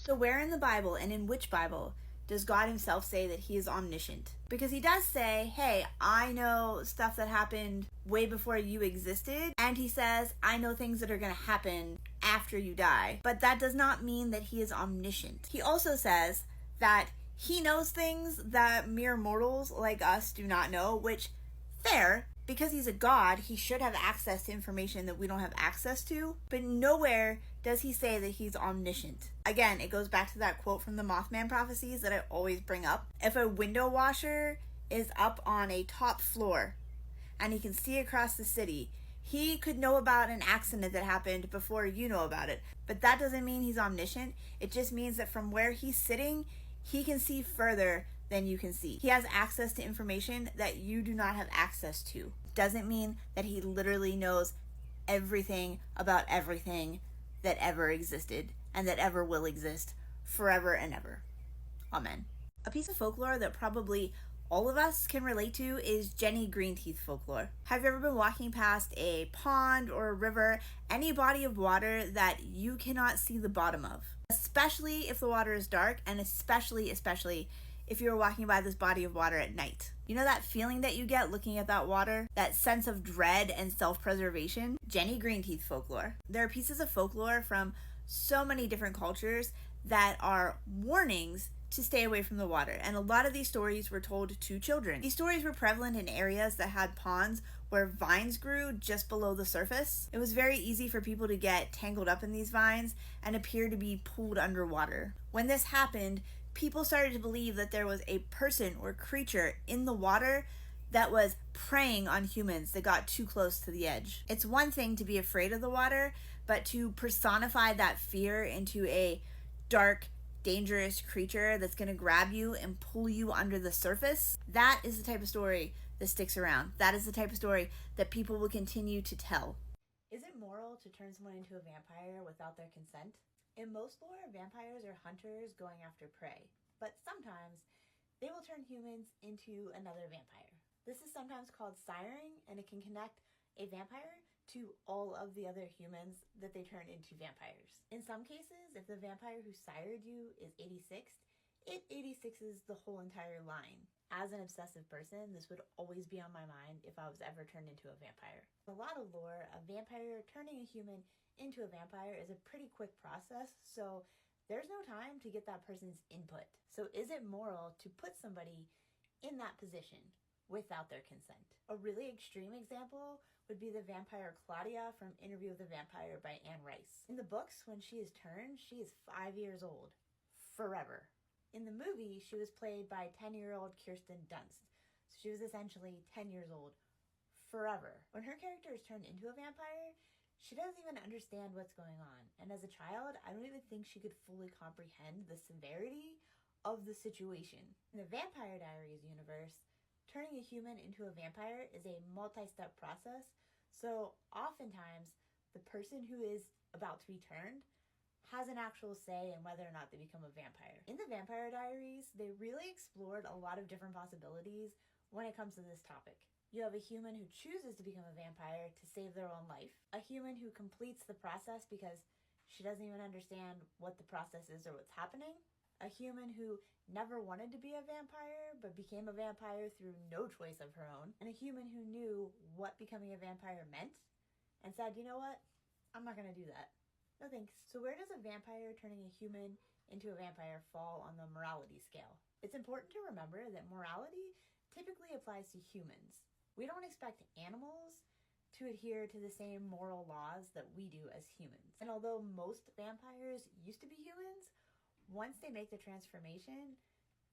So where in the Bible, and in which Bible, does God himself say that he is omniscient? Because he does say, hey, I know stuff that happened way before you existed. And he says, I know things that are going to happen after you die. But that does not mean that he is omniscient. He also says that he knows things that mere mortals like us do not know, which, fair, because he's a god, he should have access to information that we don't have access to. But nowhere does he say that he's omniscient. Again, it goes back to that quote from the Mothman prophecies that I always bring up. If a window washer is up on a top floor and he can see across the city, he could know about an accident that happened before you know about it. But that doesn't mean he's omniscient. It just means that from where he's sitting, he can see further than you can see. He has access to information that you do not have access to. Doesn't mean that he literally knows everything about everything that ever existed and that ever will exist forever and ever. Amen. A piece of folklore that probably all of us can relate to is Jenny Greenteeth folklore. Have you ever been walking past a pond or a river, any body of water that you cannot see the bottom of? Especially if the water is dark, and especially if you're walking by this body of water at night. You know that feeling that you get looking at that water? That sense of dread and self-preservation? Jenny Greenteeth folklore. There are pieces of folklore from so many different cultures that are warnings to stay away from the water. And a lot of these stories were told to children. These stories were prevalent in areas that had ponds where vines grew just below the surface. It was very easy for people to get tangled up in these vines and appear to be pulled underwater. When this happened, people started to believe that there was a person or creature in the water that was preying on humans that got too close to the edge. It's one thing to be afraid of the water, but to personify that fear into a dark, dangerous creature that's going to grab you and pull you under the surface, that is the type of story that sticks around. That is the type of story that people will continue to tell. Is it moral to turn someone into a vampire without their consent? In most lore, vampires are hunters going after prey, but sometimes they will turn humans into another vampire. This is sometimes called siring, and it can connect a vampire to all of the other humans that they turn into vampires. In some cases, if the vampire who sired you is 86, it 86s the whole entire line. As an obsessive person, this would always be on my mind if I was ever turned into a vampire. In a lot of lore, a vampire turning a human into a vampire is a pretty quick process, so there's no time to get that person's input. So is it moral to put somebody in that position without their consent? A really extreme example would be the vampire Claudia from Interview with the Vampire by Anne Rice. In the books, when she is turned, she is 5 years old. Forever. In the movie, she was played by 10-year-old Kirsten Dunst. So she was essentially 10 years old. Forever. When her character is turned into a vampire, she doesn't even understand what's going on. And as a child, I don't even think she could fully comprehend the severity of the situation. In the Vampire Diaries universe, turning a human into a vampire is a multi-step process, so oftentimes the person who is about to be turned has an actual say in whether or not they become a vampire. In the Vampire Diaries, they really explored a lot of different possibilities when it comes to this topic. You have a human who chooses to become a vampire to save their own life, a human who completes the process because she doesn't even understand what the process is or what's happening, a human who never wanted to be a vampire but became a vampire through no choice of her own, and a human who knew what becoming a vampire meant and said, you know what, I'm not going to do that. No thanks. So where does a vampire turning a human into a vampire fall on the morality scale? It's important to remember that morality typically applies to humans. We don't expect animals to adhere to the same moral laws that we do as humans. And although most vampires used to be humans, once they make the transformation,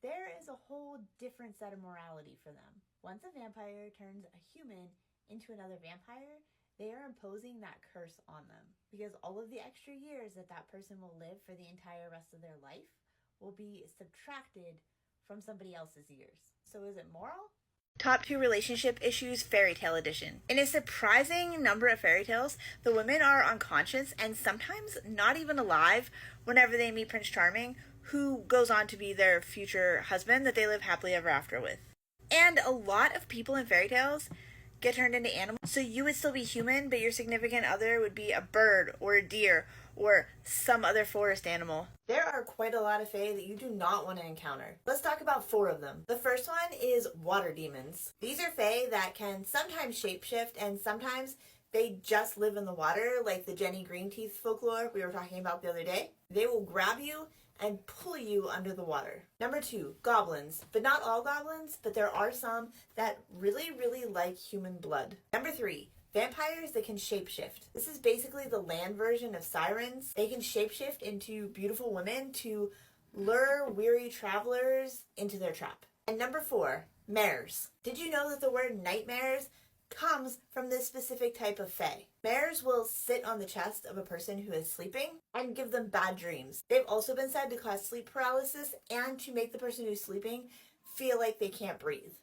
there is a whole different set of morality for them. Once a vampire turns a human into another vampire, they are imposing that curse on them because all of the extra years that that person will live for the entire rest of their life will be subtracted from somebody else's years. So is it moral? Top 2 relationship issues, fairy tale edition. In a surprising number of fairy tales, the women are unconscious and sometimes not even alive whenever they meet Prince Charming, who goes on to be their future husband that they live happily ever after with. And a lot of people in fairy tales get turned into animals. So you would still be human, but your significant other would be a bird or a deer or some other forest animal. There are quite a lot of fae that you do not want to encounter. Let's talk about 4 of them. The first one is water demons. These are fae that can sometimes shapeshift and sometimes they just live in the water, like the Jenny Greenteeth folklore we were talking about the other day. They will grab you and pull you under the water. Number 2, goblins. But not all goblins, but there are some that really, really like human blood. Number 3, vampires that can shapeshift. This is basically the land version of sirens. They can shapeshift into beautiful women to lure weary travelers into their trap. And number 4, mares. Did you know that the word nightmares comes from this specific type of fae? Mares will sit on the chest of a person who is sleeping and give them bad dreams. They've also been said to cause sleep paralysis and to make the person who's sleeping feel like they can't breathe.